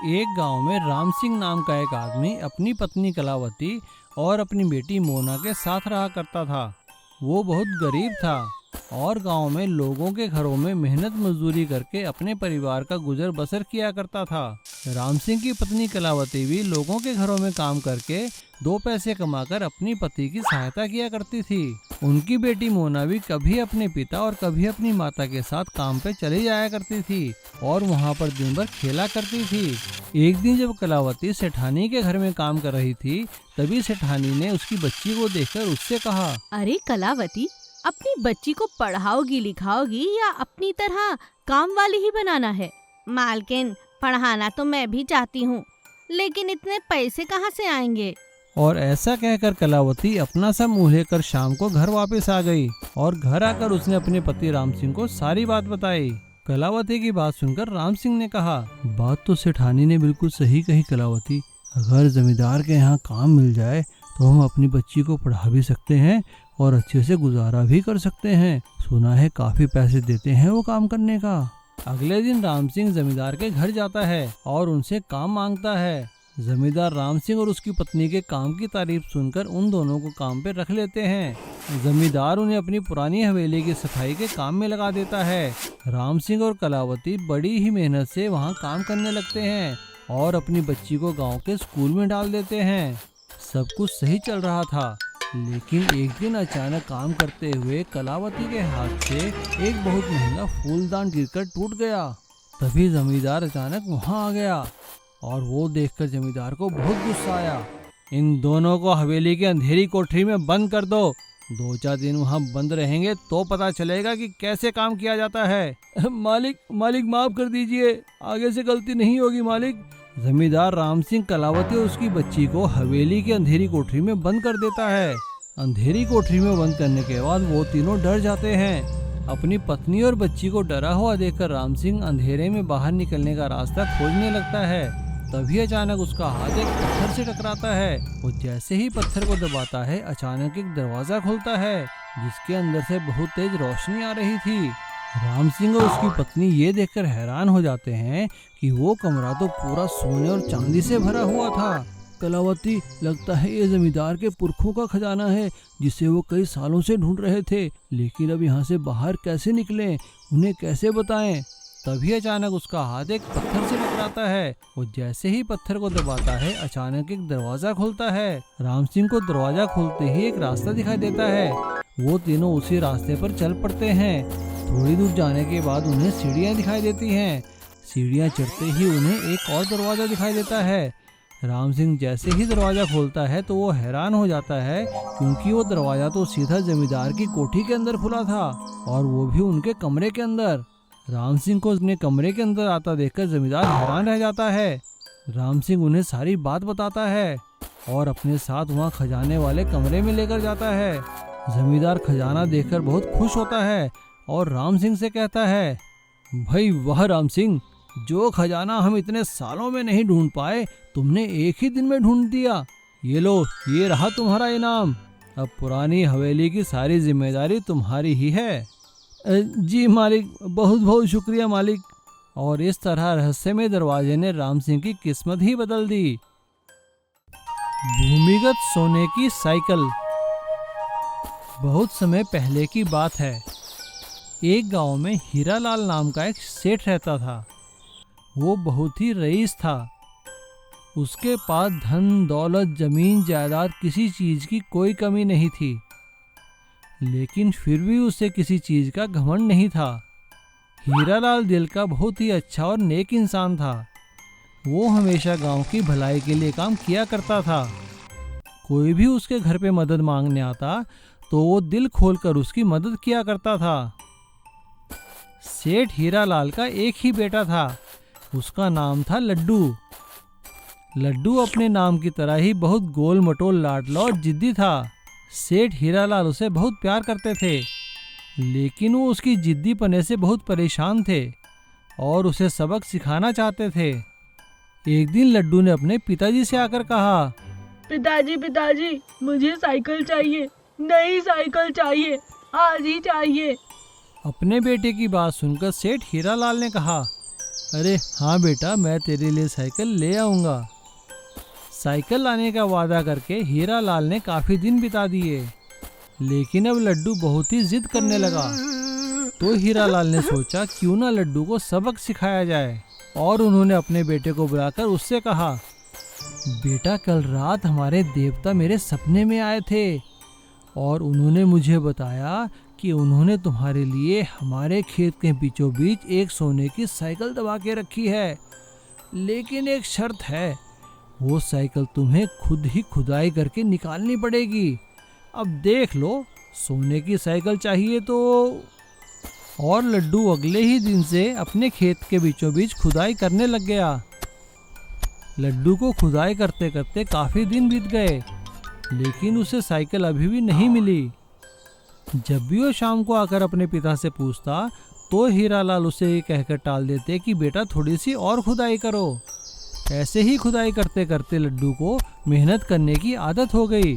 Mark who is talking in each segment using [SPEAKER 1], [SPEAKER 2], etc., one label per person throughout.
[SPEAKER 1] एक गांव में राम सिंह नाम का एक आदमी अपनी पत्नी कलावती और अपनी बेटी मोना के साथ रहा करता था। वो बहुत गरीब था और गांव में लोगों के घरों में मेहनत मजदूरी करके अपने परिवार का गुजर बसर किया करता था। राम सिंह की पत्नी कलावती भी लोगों के घरों में काम करके 2 पैसे कमाकर अपनी पति की सहायता किया करती थी। उनकी बेटी मोना भी कभी अपने पिता और कभी अपनी माता के साथ काम पे चली जाया करती थी और वहाँ पर दिन भर खेला करती थी। एक दिन जब कलावती सेठानी के घर में काम कर रही थी, तभी सेठानी ने उसकी बच्ची को देखकर उससे कहा,
[SPEAKER 2] अरे कलावती, अपनी बच्ची को पढ़ाओगी लिखाओगी या अपनी तरह काम वाली ही बनाना है? मालकिन, पढ़ाना तो मैं भी चाहती हूँ, लेकिन इतने पैसे कहाँ से आएंगे?
[SPEAKER 1] और ऐसा कहकर कलावती अपना सा मुंह लेकर शाम को घर वापस आ गई और घर आकर उसने अपने पति राम सिंह को सारी बात बताई। कलावती की बात सुनकर राम सिंह ने कहा, बात तो सेठानी ने बिल्कुल सही कही कलावती। अगर जमींदार के यहाँ काम मिल जाए तो हम अपनी बच्ची को पढ़ा भी सकते हैं और अच्छे से गुजारा भी कर सकते हैं। सुना है काफी पैसे देते हैं वो काम करने का। अगले दिन राम सिंह जमींदार के घर जाता है और उनसे काम मांगता है। जमींदार राम सिंह और उसकी पत्नी के काम की तारीफ सुनकर उन दोनों को काम पे रख लेते हैं। जमींदार उन्हें अपनी पुरानी हवेली की सफाई के काम में लगा देता है। राम सिंह और कलावती बड़ी ही मेहनत से वहाँ काम करने लगते हैं और अपनी बच्ची को गांव के स्कूल में डाल देते हैं। सब कुछ सही चल रहा था, लेकिन एक दिन अचानक काम करते हुए कलावती के हाथ से एक बहुत महंगा फूलदान गिरकर टूट गया। तभी जमींदार अचानक वहाँ आ गया और वो देखकर जमींदार को बहुत गुस्सा आया। इन दोनों को हवेली के अंधेरी कोठरी में बंद कर दो। 2-4 दिन वहाँ बंद रहेंगे तो पता चलेगा कि कैसे काम किया जाता है। मालिक माफ कर दीजिए, आगे से गलती नहीं होगी मालिक। जमींदार राम सिंह कलावती और उसकी बच्ची को हवेली की अंधेरी कोठरी में बंद कर देता है। अंधेरी कोठरी में बंद करने के बाद वो तीनों डर जाते हैं। अपनी पत्नी और बच्ची को डरा हुआ देखकर राम सिंह अंधेरे में बाहर निकलने का रास्ता खोजने लगता है। तभी अचानक उसका हाथ एक पत्थर से टकराता है। वो जैसे ही पत्थर को दबाता है, अचानक एक दरवाजा खुलता है जिसके अंदर से बहुत तेज रोशनी आ रही थी। राम सिंह और उसकी पत्नी ये देखकर हैरान हो जाते हैं कि वो कमरा तो पूरा सोने और चांदी से भरा हुआ था। कलावती, लगता है ये जमींदार के पुरखों का खजाना है जिसे वो कई सालों से ढूंढ रहे थे, लेकिन अब यहाँ से बाहर कैसे निकलें, उन्हें कैसे बताएं? तभी अचानक उसका हाथ एक पत्थर से टकराता है। वो जैसे ही पत्थर को दबाता है, अचानक एक दरवाजा खुलता है। राम सिंह को दरवाजा खोलते ही एक रास्ता दिखाई देता है। वो तीनों उसी रास्ते पर चल पड़ते हैं। थोड़ी दूर जाने के बाद उन्हें सीढ़ियाँ दिखाई देती हैं। सीढ़ियाँ चढ़ते ही उन्हें एक और दरवाजा दिखाई देता है। राम सिंह जैसे ही दरवाजा खोलता है तो वो हैरान हो जाता है, क्योंकि वो दरवाजा तो सीधा जमींदार की कोठी के अंदर खुला था और वो भी उनके कमरे के अंदर। राम सिंह को अपने कमरे के अंदर आता देखकर जमींदार हैरान रह जाता है। राम सिंह उन्हें सारी बात बताता है और अपने साथ वहाँ खजाने वाले कमरे में लेकर जाता है। जमींदार खजाना देखकर बहुत खुश होता है और राम सिंह से कहता है, भाई वाह राम सिंह, जो खजाना हम इतने सालों में नहीं ढूंढ पाए, तुमने एक ही दिन में ढूंढ दिया। ये लो, ये रहा तुम्हारा इनाम। अब पुरानी हवेली की सारी जिम्मेदारी तुम्हारी ही है। जी मालिक, बहुत बहुत शुक्रिया मालिक। और इस तरह रहस्यमय दरवाजे ने राम सिंह की किस्मत ही बदल दी। भूमिगत सोने की साइकिल। बहुत समय पहले की बात है। एक गांव में हीरालाल नाम का एक सेठ रहता था। वो बहुत ही रईस था। उसके पास धन दौलत जमीन जायदाद किसी चीज की कोई कमी नहीं थी, लेकिन फिर भी उसे किसी चीज का घमंड नहीं था। हीरालाल दिल का बहुत ही अच्छा और नेक इंसान था। वो हमेशा गांव की भलाई के लिए काम किया करता था। कोई भी उसके घर पे मदद मांगने आता तो वो दिल खोलकर उसकी मदद किया करता था। सेठ हीरालाल का एक ही बेटा था। उसका नाम था लड्डू। लड्डू अपने नाम की तरह ही बहुत गोल मटोल लाडला और जिद्दी था। सेठ हीरालाल उसे बहुत प्यार करते थे, लेकिन वो उसकी जिद्दीपने से बहुत परेशान थे और उसे सबक सिखाना चाहते थे। एक दिन लड्डू ने अपने पिताजी से आकर कहा,
[SPEAKER 3] पिताजी, मुझे साइकिल चाहिए, नई साइकिल चाहिए, आज ही चाहिए।
[SPEAKER 1] अपने बेटे की बात सुनकर सेठ हीरालाल ने कहा, अरे हाँ बेटा, मैं तेरे लिए साइकिल ले आऊँगा। साइकिल लाने का वादा करके हीरा लाल ने काफ़ी दिन बिता दिए, लेकिन अब लड्डू बहुत ही जिद करने लगा। तो हीरा लाल ने सोचा क्यों ना लड्डू को सबक सिखाया जाए, और उन्होंने अपने बेटे को बुलाकर उससे कहा, बेटा कल रात हमारे देवता मेरे सपने में आए थे और उन्होंने मुझे बताया कि उन्होंने तुम्हारे लिए हमारे खेत के बीचों बीच एक सोने की साइकिल दबा के रखी है, लेकिन एक शर्त है, वो साइकिल तुम्हें खुद ही खुदाई करके निकालनी पड़ेगी। अब देख लो, सोने की साइकिल चाहिए तो। और लड्डू अगले ही दिन से अपने खेत के बीचों बीच खुदाई करने लग गया। लड्डू को खुदाई करते करते काफ़ी दिन बीत गए, लेकिन उसे साइकिल अभी भी नहीं मिली। जब भी वो शाम को आकर अपने पिता से पूछता तो हीरालाल उसे ये कहकर टाल देते कि बेटा थोड़ी सी और खुदाई करो। ऐसे ही खुदाई करते करते लड्डू को मेहनत करने की आदत हो गई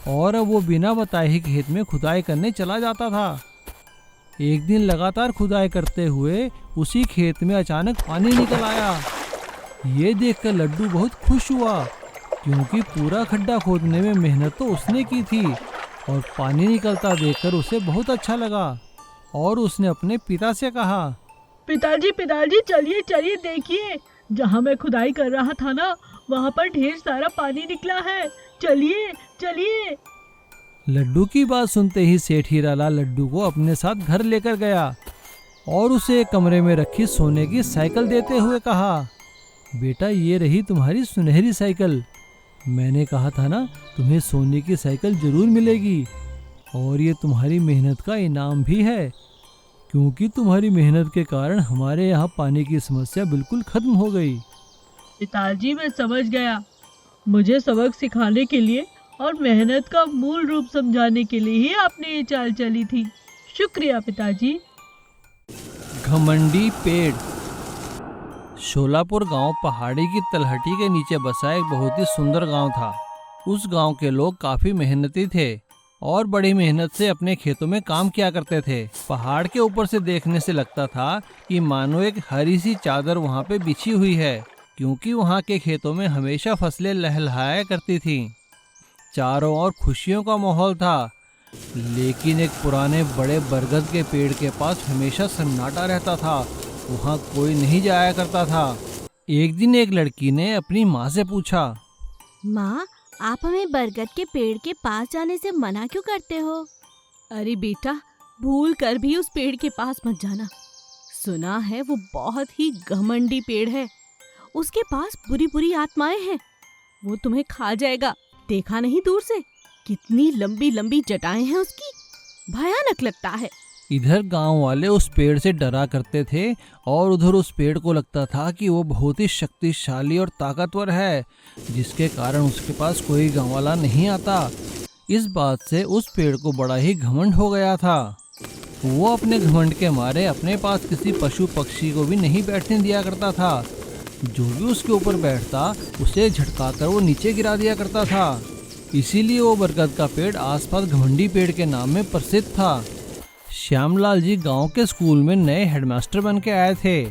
[SPEAKER 1] और अब वो बिना बताए ही खेत में खुदाई करने चला जाता था। एक दिन लगातार खुदाई करते हुए उसी खेत में अचानक पानी निकल आया। ये देखकर लड्डू बहुत खुश हुआ, क्योंकि पूरा खड्डा खोदने में मेहनत तो उसने की थी और पानी निकलता देखकर उसे बहुत अच्छा लगा। और उसने अपने पिता से कहा,
[SPEAKER 3] पिताजी पिताजी चलिए चलिए, देखिए जहाँ मैं खुदाई कर रहा था ना, वहाँ पर ढेर सारा पानी निकला है, चलिए चलिए।
[SPEAKER 1] लड्डू की बात सुनते ही सेठ हीरालाल लड्डू को अपने साथ घर लेकर गया और उसे एक कमरे में रखी सोने की साइकिल देते हुए कहा, बेटा ये रही तुम्हारी सुनहरी साइकिल। मैंने कहा था ना, तुम्हें सोने की साइकिल जरूर मिलेगी, और ये तुम्हारी मेहनत का इनाम भी है, क्योंकि तुम्हारी मेहनत के कारण हमारे यहाँ पानी की समस्या बिल्कुल खत्म हो गई।
[SPEAKER 3] पिताजी मैं समझ गया, मुझे सबक सिखाने के लिए और मेहनत का मूल रूप समझाने के लिए ही आपने ये चाल चली थी। शुक्रिया पिताजी।
[SPEAKER 1] घमंडी पेड़। शोलापुर गांव पहाड़ी की तलहटी के नीचे बसा एक बहुत ही सुंदर गांव था। उस गांव के लोग काफी मेहनती थे और बड़ी मेहनत से अपने खेतों में काम किया करते थे। पहाड़ के ऊपर से देखने से लगता था कि मानो एक हरी सी चादर वहां पे बिछी हुई है, क्योंकि वहां के खेतों में हमेशा फसलें लहलहाया करती थीं। चारों ओर खुशियों का माहौल था, लेकिन एक पुराने बड़े बरगद के पेड़ के पास हमेशा सन्नाटा रहता था, वहाँ कोई नहीं जाया करता था। एक दिन एक लड़की ने अपनी माँ से पूछा,
[SPEAKER 2] माँ आप हमें बरगद के पेड़ के पास जाने से मना क्यों करते हो? अरे बेटा, भूल कर भी उस पेड़ के पास मत जाना। सुना है वो बहुत ही घमंडी पेड़ है, उसके पास बुरी बुरी आत्माएं हैं, वो तुम्हें खा जाएगा। देखा नहीं दूर से कितनी लंबी लंबी जटाएं हैं उसकी, भयानक लगता है।
[SPEAKER 1] इधर गांव वाले उस पेड़ से डरा करते थे और उधर उस पेड़ को लगता था कि वो बहुत ही शक्तिशाली और ताकतवर है, जिसके कारण उसके पास कोई गांव वाला नहीं आता। इस बात से उस पेड़ को बड़ा ही घमंड हो गया था। वो अपने घमंड के मारे अपने पास किसी पशु पक्षी को भी नहीं बैठने दिया करता था। जो भी उसके ऊपर बैठता उसे झटकाकर वो नीचे गिरा दिया करता था। इसीलिए वो बरगद का पेड़ आसपास घमंडी पेड़ के नाम में प्रसिद्ध था। श्यामलाल जी गांव के स्कूल में नए हेडमास्टर बन के आए थे।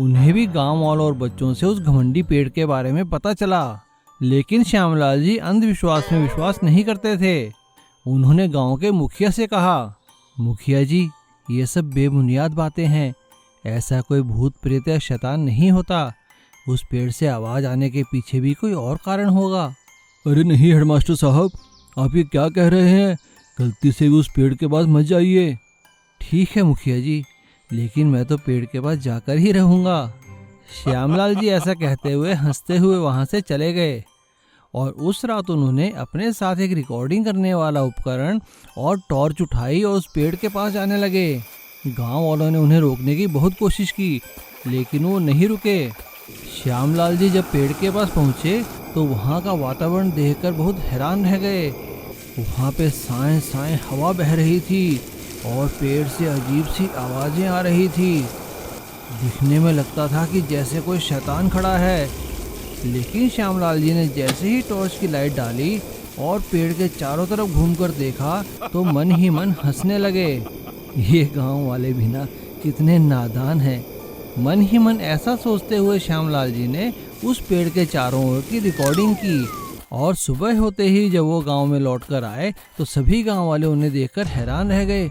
[SPEAKER 1] उन्हें भी गांव वालों और बच्चों से उस घमंडी पेड़ के बारे में पता चला, लेकिन श्यामलाल जी अंधविश्वास में विश्वास नहीं करते थे। उन्होंने गांव के मुखिया से कहा, मुखिया जी ये सब बेबुनियाद बातें हैं, ऐसा कोई भूत प्रेत या शैतान नहीं होता, उस पेड़ से आवाज आने के पीछे भी कोई और कारण होगा। अरे नहीं हेडमास्टर साहब, आप ये क्या कह रहे हैं, गलती से भी उस पेड़ के पास मत जाइए। ठीक है मुखिया जी, लेकिन मैं तो पेड़ के पास जाकर ही रहूँगा। श्यामलाल जी ऐसा कहते हुए हंसते हुए वहाँ से चले गए और उस रात उन्होंने अपने साथ एक रिकॉर्डिंग करने वाला उपकरण और टॉर्च उठाई और उस पेड़ के पास जाने लगे। गांव वालों ने उन्हें रोकने की बहुत कोशिश की, लेकिन वो नहीं रुके। श्यामलाल जी जब पेड़ के पास पहुँचे तो वहाँ का वातावरण देखकर बहुत हैरान रह गए। वहाँ पे साएं साएं हवा बह रही थी और पेड़ से अजीब सी आवाज़ें आ रही थी। दिखने में लगता था कि जैसे कोई शैतान खड़ा है, लेकिन श्यामलाल जी ने जैसे ही टॉर्च की लाइट डाली और पेड़ के चारों तरफ घूमकर देखा तो मन ही मन हंसने लगे। ये गांव वाले भी ना कितने नादान हैं, मन ही मन ऐसा सोचते हुए श्यामलाल जी ने उस पेड़ के चारों ओर की रिकॉर्डिंग की। और सुबह होते ही जब वो गांव में लौटकर आए तो सभी गांव वाले उन्हें देखकर हैरान रह गए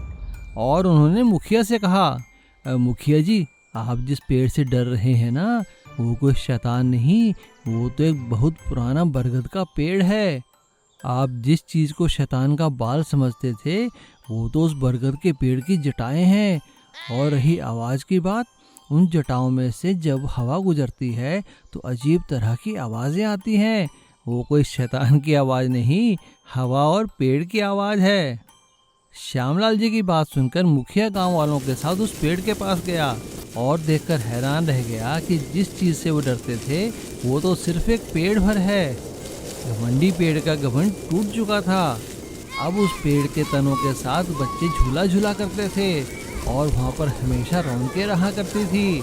[SPEAKER 1] और उन्होंने मुखिया से कहा, मुखिया जी, आप जिस पेड़ से डर रहे हैं ना, वो कोई शैतान नहीं, वो तो एक बहुत पुराना बरगद का पेड़ है। आप जिस चीज़ को शैतान का बाल समझते थे, वो तो उस बरगद के पेड़ की जटाएं हैं। और रही आवाज़ की बात, उन जटाओं में से जब हवा गुजरती है तो अजीब तरह की आवाज़ें आती हैं। वो कोई शैतान की आवाज़ नहीं, हवा और पेड़ की आवाज़ है। श्यामलाल जी की बात सुनकर मुखिया गांव वालों के साथ उस पेड़ के पास गया और देखकर हैरान रह गया कि जिस चीज़ से वो डरते थे वो तो सिर्फ एक पेड़ भर है। घमंडी पेड़ का घमंड टूट चुका था। अब उस पेड़ के तनों के साथ बच्चे झूला झूला करते थे और वहाँ पर हमेशा रौनकें रहा करती थी।